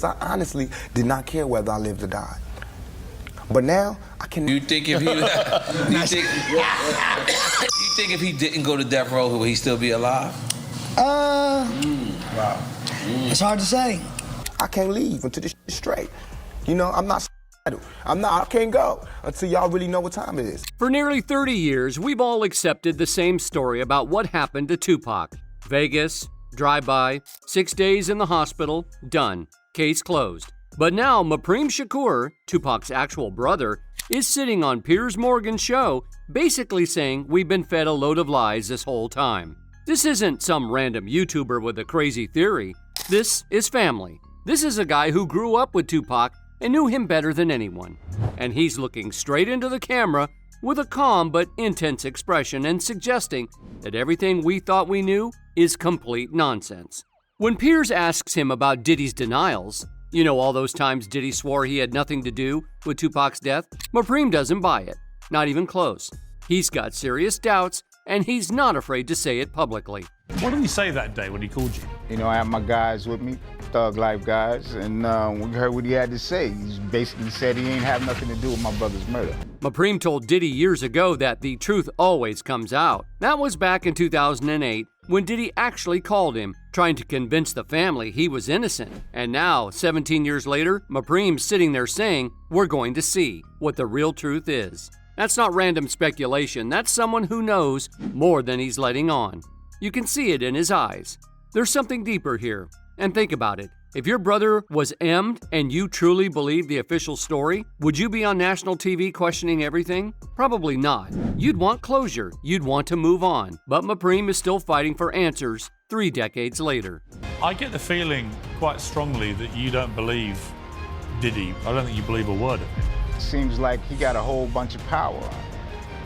I honestly did not care whether I lived or died. But now, I can... You think if he... you think if he didn't go to death row, would he still be alive? Wow. It's hard to say. I can't leave until this shit's straight. You know, I'm not... I can't go until y'all really know what time it is. For nearly 30 years, we've all accepted the same story about what happened to Tupac. Vegas, drive-by, 6 days in the hospital, done. Case closed. But now Mopreme Shakur, Tupac's actual brother, is sitting on Piers Morgan's show, basically saying we've been fed a load of lies this whole time. This isn't some random YouTuber with a crazy theory. This is family. This is a guy who grew up with Tupac and knew him better than anyone. And he's looking straight into the camera with a calm but intense expression and suggesting that everything we thought we knew is complete nonsense. When Piers asks him about Diddy's denials, you know, all those times Diddy swore he had nothing to do with Tupac's death, Mopreme doesn't buy it, not even close. He's got serious doubts, and he's not afraid to say it publicly. What did he say that day when he called you? You know, I had my guys with me, Thug Life guys, and we heard what he had to say. He basically said he ain't have nothing to do with my brother's murder. Mopreme told Diddy years ago that the truth always comes out. That was back in 2008 when Diddy actually called him, trying to convince the family he was innocent. And now, 17 years later, Mopreme's sitting there saying, we're going to see what the real truth is. That's not random speculation. That's someone who knows more than he's letting on. You can see it in his eyes. There's something deeper here. And think about it. If your brother was M'd and you truly believe the official story, would you be on national TV questioning everything? Probably not. You'd want closure. You'd want to move on. But Mopreme is still fighting for answers 3 decades later. I get the feeling quite strongly that you don't believe Diddy. I don't think you believe a word of it. Seems like he got a whole bunch of power,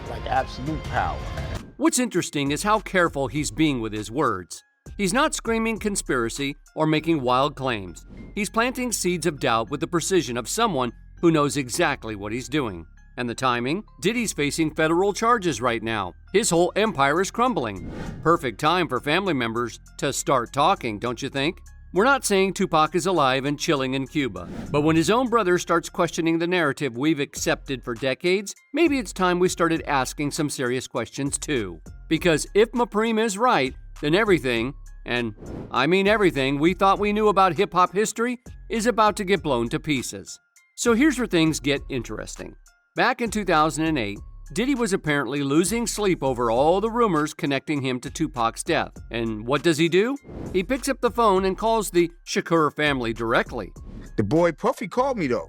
like absolute power. What's interesting is how careful he's being with his words. He's not screaming conspiracy or making wild claims. He's planting seeds of doubt with the precision of someone who knows exactly what he's doing. And the timing? Diddy's facing federal charges right now. His whole empire is crumbling. Perfect time for family members to start talking, don't you think? We're not saying Tupac is alive and chilling in Cuba, but when his own brother starts questioning the narrative we've accepted for decades, maybe it's time we started asking some serious questions too. Because if Mopreme is right, then everything, and I mean everything, we thought we knew about hip-hop history is about to get blown to pieces. So here's where things get interesting. Back in 2008, Diddy was apparently losing sleep over all the rumors connecting him to Tupac's death. And what does he do? He picks up the phone and calls the Shakur family directly. The boy Puffy called me, though.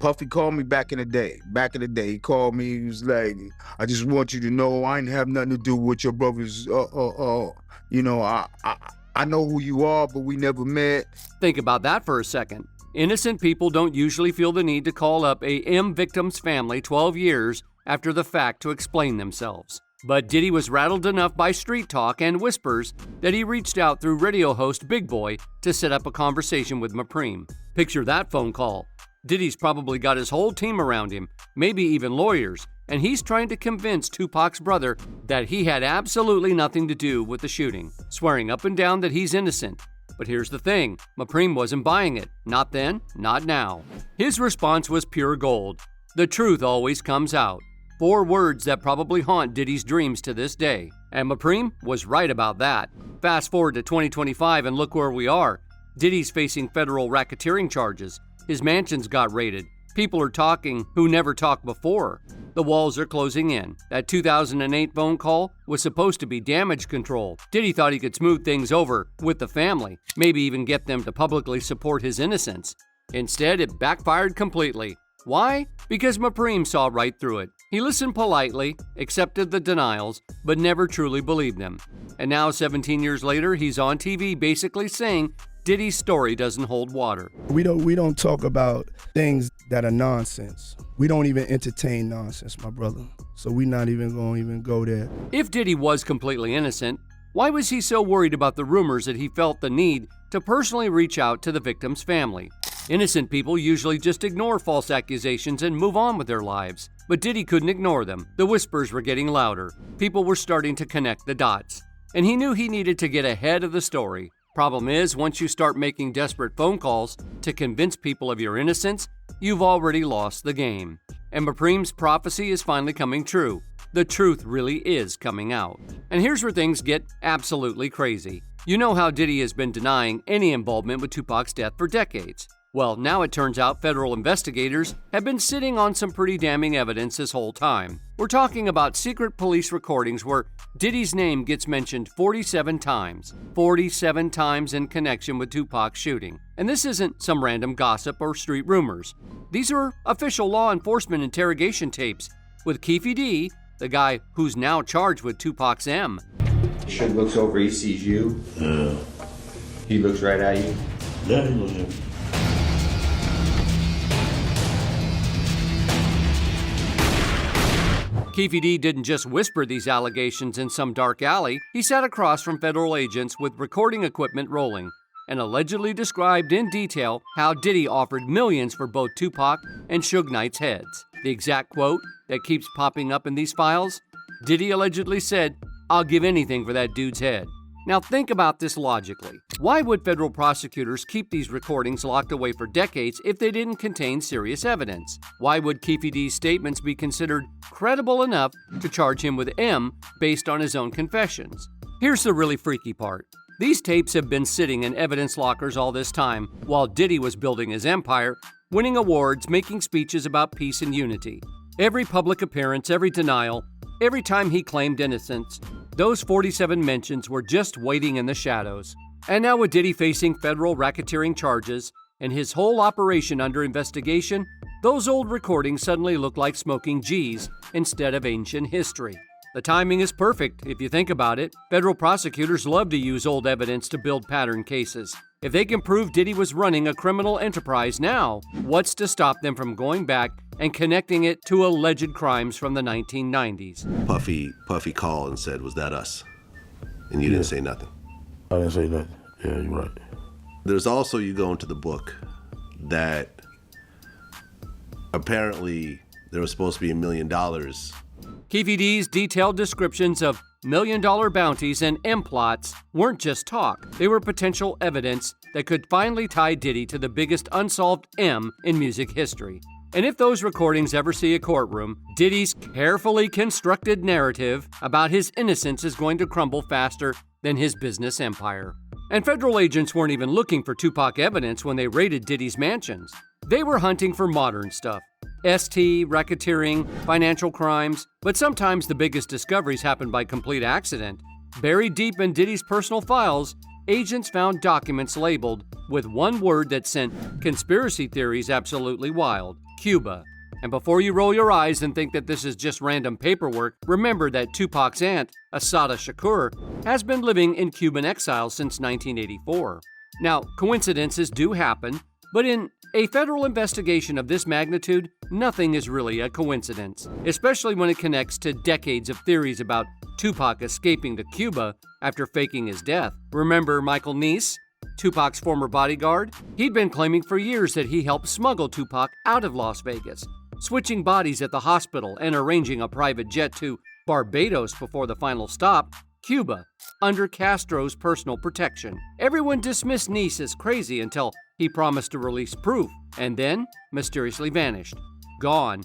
Puffy called me back in the day. He called me, he was like, I just want you to know I ain't have nothing to do with your brother's, you know, I know who you are, but we never met. Think about that for a second. Innocent people don't usually feel the need to call up a M victim's family 12 years after the fact to explain themselves. But Diddy was rattled enough by street talk and whispers that he reached out through radio host Big Boy to set up a conversation with Mopreme. Picture that phone call. Diddy's probably got his whole team around him, maybe even lawyers, and he's trying to convince Tupac's brother that he had absolutely nothing to do with the shooting, swearing up and down that he's innocent. But here's the thing, Mopreme wasn't buying it. Not then, not now. His response was pure gold. The truth always comes out. 4 words that probably haunt Diddy's dreams to this day. And Mopreme was right about that. Fast forward to 2025 and look where we are. Diddy's facing federal racketeering charges. His mansions got raided. People are talking who never talked before. The walls are closing in. That 2008 phone call was supposed to be damage control. Diddy thought he could smooth things over with the family, maybe even get them to publicly support his innocence. Instead, it backfired completely. Why? Because Mopreme saw right through it. He listened politely, accepted the denials, but never truly believed them. And now, 17 years later, he's on TV basically saying Diddy's story doesn't hold water. We don't talk about things that are nonsense. We don't even entertain nonsense, my brother. So we're not even going to go there. If Diddy was completely innocent, why was he so worried about the rumors that he felt the need to personally reach out to the victim's family? Innocent people usually just ignore false accusations and move on with their lives. But Diddy couldn't ignore them. The whispers were getting louder. People were starting to connect the dots. And he knew he needed to get ahead of the story. Problem is, once you start making desperate phone calls to convince people of your innocence, you've already lost the game. And Mopreme's prophecy is finally coming true. The truth really is coming out. And here's where things get absolutely crazy. You know how Diddy has been denying any involvement with Tupac's death for decades. Well, now it turns out federal investigators have been sitting on some pretty damning evidence this whole time. We're talking about secret police recordings where Diddy's name gets mentioned 47 times. 47 times in connection with Tupac's shooting. And this isn't some random gossip or street rumors. These are official law enforcement interrogation tapes with Keefy D, the guy who's now charged with Tupac's M. Suge looks over, he sees you. Yeah. He looks right at you. Yeah, he looks at me. Keefy D didn't just whisper these allegations in some dark alley. He sat across from federal agents with recording equipment rolling and allegedly described in detail how Diddy offered millions for both Tupac and Suge Knight's heads. The exact quote that keeps popping up in these files? Diddy allegedly said, "I'll give anything for that dude's head." Now think about this logically. Why would federal prosecutors keep these recordings locked away for decades if they didn't contain serious evidence? Why would Keefy D's statements be considered credible enough to charge him with M based on his own confessions? Here's the really freaky part. These tapes have been sitting in evidence lockers all this time while Diddy was building his empire, winning awards, making speeches about peace and unity. Every public appearance, every denial, every time he claimed innocence, those 47 mentions were just waiting in the shadows. And now with Diddy facing federal racketeering charges and his whole operation under investigation, those old recordings suddenly look like smoking G's instead of ancient history. The timing is perfect if you think about it. Federal prosecutors love to use old evidence to build pattern cases. If they can prove Diddy was running a criminal enterprise now, what's to stop them from going back and connecting it to alleged crimes from the 1990s? Puffy called and said, "Was that us?" And you didn't say nothing. I didn't say nothing. Yeah, you're right. There's also, you go into the book, that apparently there was supposed to be $1 million. Keefy D's detailed descriptions of million-dollar bounties and M-plots weren't just talk. They were potential evidence that could finally tie Diddy to the biggest unsolved M in music history. And if those recordings ever see a courtroom, Diddy's carefully constructed narrative about his innocence is going to crumble faster than his business empire. And federal agents weren't even looking for Tupac evidence when they raided Diddy's mansions. They were hunting for modern stuff. ST, racketeering, financial crimes, but sometimes the biggest discoveries happen by complete accident. Buried deep in Diddy's personal files, agents found documents labeled with one word that sent conspiracy theories absolutely wild: Cuba. And before you roll your eyes and think that this is just random paperwork, remember that Tupac's aunt, Assata Shakur, has been living in Cuban exile since 1984. Now, coincidences do happen, but in a federal investigation of this magnitude, nothing is really a coincidence, especially when it connects to decades of theories about Tupac escaping to Cuba after faking his death. Remember Michael Neese, Tupac's former bodyguard? He'd been claiming for years that he helped smuggle Tupac out of Las Vegas, switching bodies at the hospital and arranging a private jet to Barbados before the final stop, Cuba, under Castro's personal protection. Everyone dismissed Neese as crazy until he promised to release proof, and then mysteriously vanished. Gone.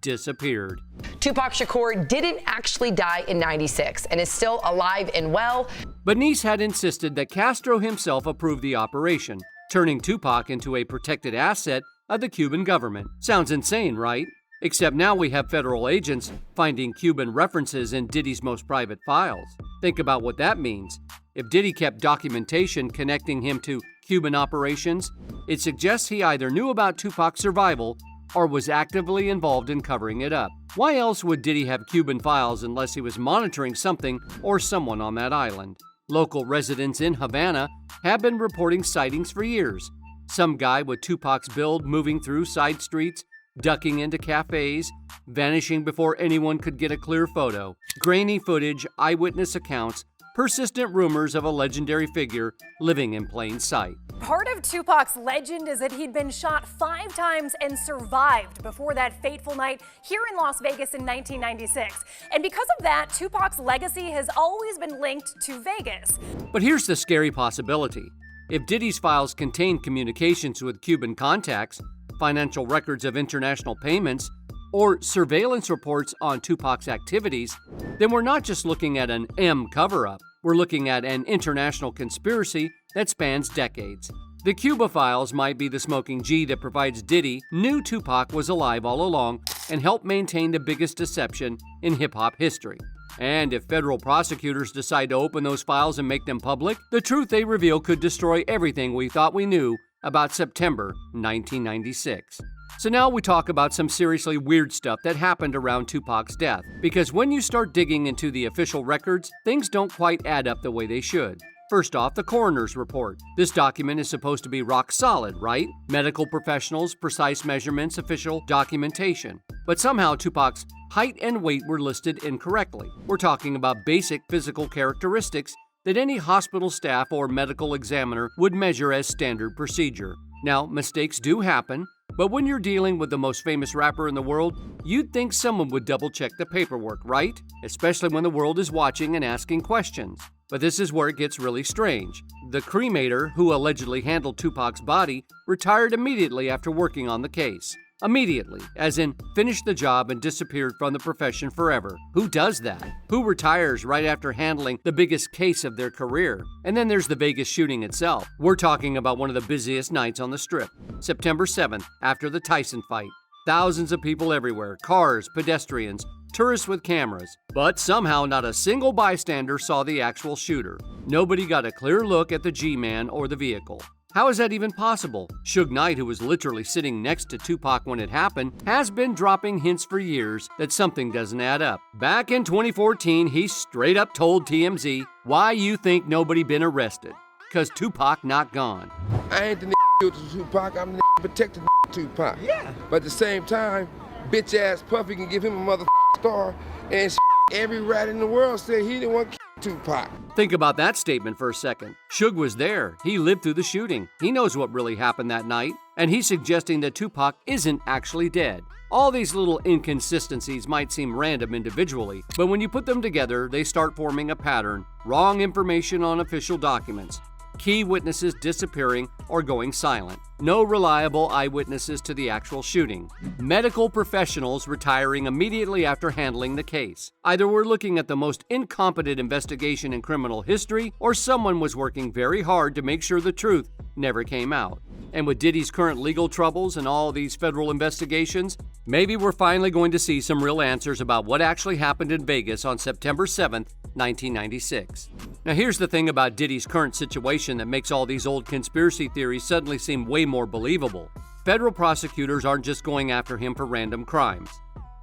Disappeared. Tupac Shakur didn't actually die in '96 and is still alive and well. But Neese had insisted that Castro himself approve the operation, turning Tupac into a protected asset of the Cuban government. Sounds insane, right? Except now we have federal agents finding Cuban references in Diddy's most private files. Think about what that means. If Diddy kept documentation connecting him to Cuban operations, it suggests he either knew about Tupac's survival or was actively involved in covering it up. Why else would Diddy have Cuban files unless he was monitoring something or someone on that island? Local residents in Havana have been reporting sightings for years. Some guy with Tupac's build moving through side streets, ducking into cafes, vanishing before anyone could get a clear photo. Grainy footage, eyewitness accounts, persistent rumors of a legendary figure living in plain sight. Part of Tupac's legend is that he'd been shot 5 times and survived before that fateful night here in Las Vegas in 1996. And because of that, Tupac's legacy has always been linked to Vegas. But here's the scary possibility. If Diddy's files contain communications with Cuban contacts, financial records of international payments, or surveillance reports on Tupac's activities, then we're not just looking at an M cover-up. We're looking at an international conspiracy that spans decades. The Cuba files might be the smoking G that provides Diddy knew Tupac was alive all along and helped maintain the biggest deception in hip-hop history. And if federal prosecutors decide to open those files and make them public, the truth they reveal could destroy everything we thought we knew about September 1996. So now we talk about some seriously weird stuff that happened around Tupac's death. Because when you start digging into the official records, things don't quite add up the way they should. First off, the coroner's report. This document is supposed to be rock solid, right? Medical professionals, precise measurements, official documentation. But somehow Tupac's height and weight were listed incorrectly. We're talking about basic physical characteristics that any hospital staff or medical examiner would measure as standard procedure. Now, mistakes do happen, but when you're dealing with the most famous rapper in the world, you'd think someone would double-check the paperwork, right? Especially when the world is watching and asking questions. But this is where it gets really strange. The cremator, who allegedly handled Tupac's body, retired immediately after working on the case. Immediately, as in finished the job and disappeared from the profession forever. Who does that? Who retires right after handling the biggest case of their career? And then there's the Vegas shooting itself. We're talking about one of the busiest nights on the Strip. September 7th, after the Tyson fight. Thousands of people everywhere, cars, pedestrians, tourists with cameras. But somehow not a single bystander saw the actual shooter. Nobody got a clear look at the G-Man or the vehicle. How is that even possible? Suge Knight, who was literally sitting next to Tupac when it happened, has been dropping hints for years that something doesn't add up. Back in 2014, he straight up told TMZ, "Why you think nobody been arrested? 'Cause Tupac not gone." I ain't the killed Tupac, I'm the protected Tupac. Yeah. But at the same time, bitch ass Puffy can give him a mother star, and every rat in the world said he didn't want to kill Tupac. Think about that statement for a second. Suge was there. He lived through the shooting. He knows what really happened that night. And he's suggesting that Tupac isn't actually dead. All these little inconsistencies might seem random individually, but when you put them together, they start forming a pattern. Wrong information on official documents. Key witnesses disappearing or going silent. No reliable eyewitnesses to the actual shooting. Medical professionals retiring immediately after handling the case. Either we're looking at the most incompetent investigation in criminal history, or someone was working very hard to make sure the truth never came out. And with Diddy's current legal troubles and all these federal investigations, maybe we're finally going to see some real answers about what actually happened in Vegas on September 7th, 1996. Now here's the thing about Diddy's current situation that makes all these old conspiracy theories suddenly seem way more believable. Federal prosecutors aren't just going after him for random crimes.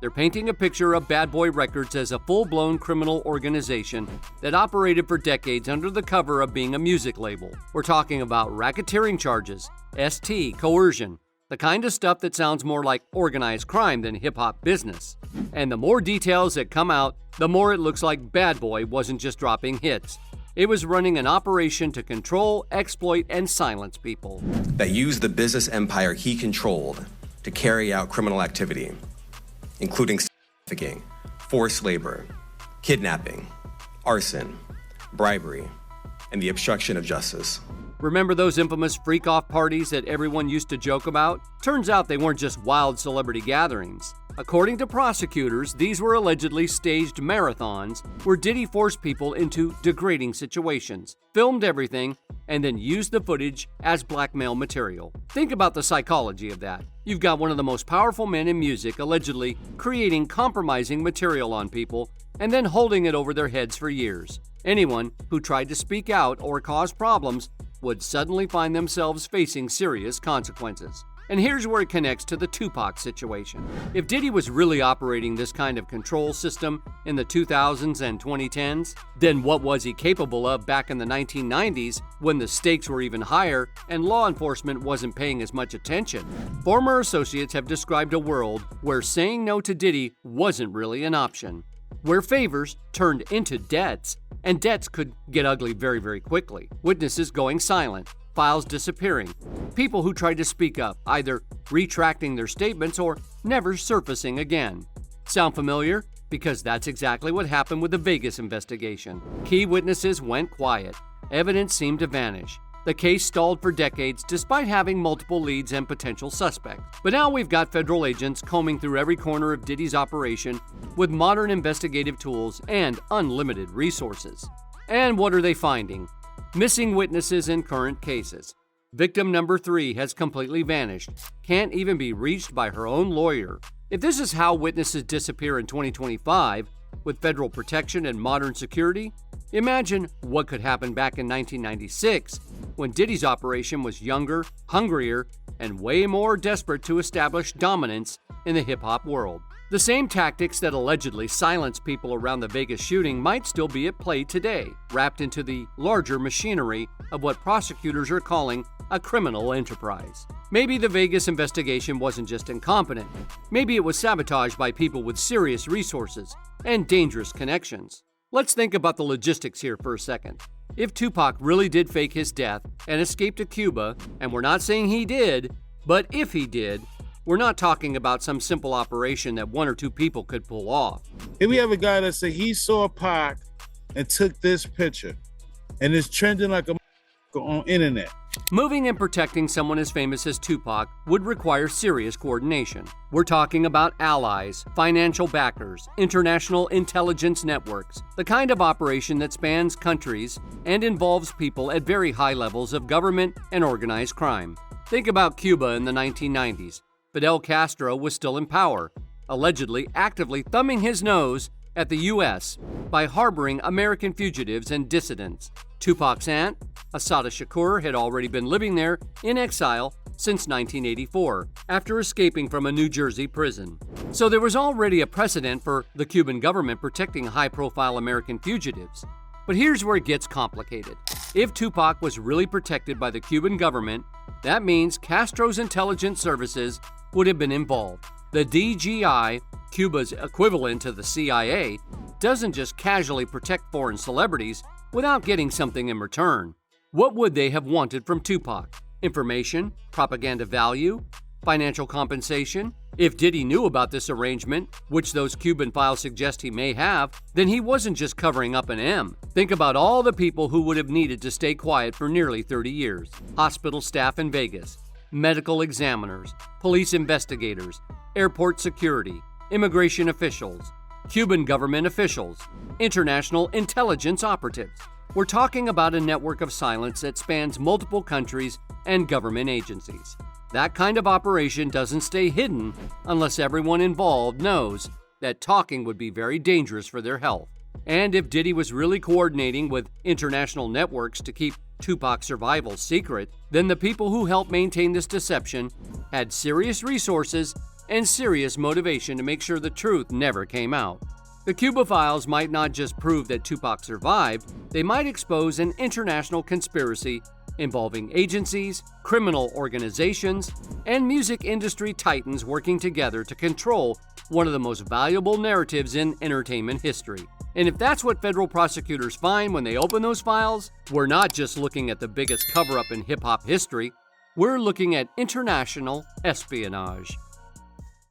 They're painting a picture of Bad Boy Records as a full-blown criminal organization that operated for decades under the cover of being a music label. We're talking about racketeering charges, ST, coercion, the kind of stuff that sounds more like organized crime than hip-hop business. And the more details that come out, the more it looks like Bad Boy wasn't just dropping hits. It was running an operation to control, exploit, and silence people. That used the business empire he controlled to carry out criminal activity, including trafficking, forced labor, kidnapping, arson, bribery, and the obstruction of justice. Remember those infamous freak-off parties that everyone used to joke about? Turns out they weren't just wild celebrity gatherings. According to prosecutors, these were allegedly staged marathons where Diddy forced people into degrading situations, filmed everything, and then used the footage as blackmail material. Think about the psychology of that. You've got one of the most powerful men in music allegedly creating compromising material on people and then holding it over their heads for years. Anyone who tried to speak out or cause problems would suddenly find themselves facing serious consequences. And here's where it connects to the Tupac situation. If Diddy was really operating this kind of control system in the 2000s and 2010s, then what was he capable of back in the 1990s when the stakes were even higher and law enforcement wasn't paying as much attention? Former associates have described a world where saying no to Diddy wasn't really an option. where favors turned into debts, and debts could get ugly very, very quickly. Witnesses going silent, files disappearing, people who tried to speak up, either retracting their statements or never surfacing again. Sound familiar? Because that's exactly what happened with the Vegas investigation. Key witnesses went quiet. Evidence seemed to vanish. The case stalled for decades despite having multiple leads and potential suspects. But now we've got federal agents combing through every corner of Diddy's operation with modern investigative tools and unlimited resources. And what are they finding? Missing witnesses in current cases. Victim number 3 has completely vanished, can't even be reached by her own lawyer. If this is how witnesses disappear in 2025, with federal protection and modern security, imagine what could happen back in 1996 when Diddy's operation was younger, hungrier, and way more desperate to establish dominance in the hip-hop world. The same tactics that allegedly silenced people around the Vegas shooting might still be at play today, wrapped into the larger machinery of what prosecutors are calling a criminal enterprise. Maybe the Vegas investigation wasn't just incompetent. Maybe it was sabotaged by people with serious resources and dangerous connections. Let's think about the logistics here for a second. If Tupac really did fake his death and escape to Cuba, and we're not saying he did, but if he did, we're not talking about some simple operation that 1 or 2 people could pull off. Here we have a guy that said he saw Pac and took this picture, and it's trending like a on internet. Moving and protecting someone as famous as Tupac would require serious coordination. We're talking about allies, financial backers, international intelligence networks, the kind of operation that spans countries and involves people at very high levels of government and organized crime. Think about Cuba in the 1990s. Fidel Castro was still in power, allegedly actively thumbing his nose at the U.S. by harboring American fugitives and dissidents. Tupac's aunt, Assata Shakur, had already been living there in exile since 1984, after escaping from a New Jersey prison. So there was already a precedent for the Cuban government protecting high-profile American fugitives. But here's where it gets complicated. If Tupac was really protected by the Cuban government, that means Castro's intelligence services would have been involved. The DGI, Cuba's equivalent to the CIA, doesn't just casually protect foreign celebrities without getting something in return. What would they have wanted from Tupac? Information? Propaganda value? Financial compensation? If Diddy knew about this arrangement, which those Cuban files suggest he may have, then he wasn't just covering up an M. Think about all the people who would have needed to stay quiet for nearly 30 years. Hospital staff in Vegas, medical examiners, police investigators, airport security, immigration officials, Cuban government officials, international intelligence operatives. We're talking about a network of silence that spans multiple countries and government agencies. That kind of operation doesn't stay hidden unless everyone involved knows that talking would be very dangerous for their health. And if Diddy was really coordinating with international networks to keep Tupac's survival secret, then the people who helped maintain this deception had serious resources and serious motivation to make sure the truth never came out. The Cuba files might not just prove that Tupac survived, they might expose an international conspiracy involving agencies, criminal organizations, and music industry titans working together to control one of the most valuable narratives in entertainment history. And if that's what federal prosecutors find when they open those files, we're not just looking at the biggest cover-up in hip-hop history, we're looking at international espionage.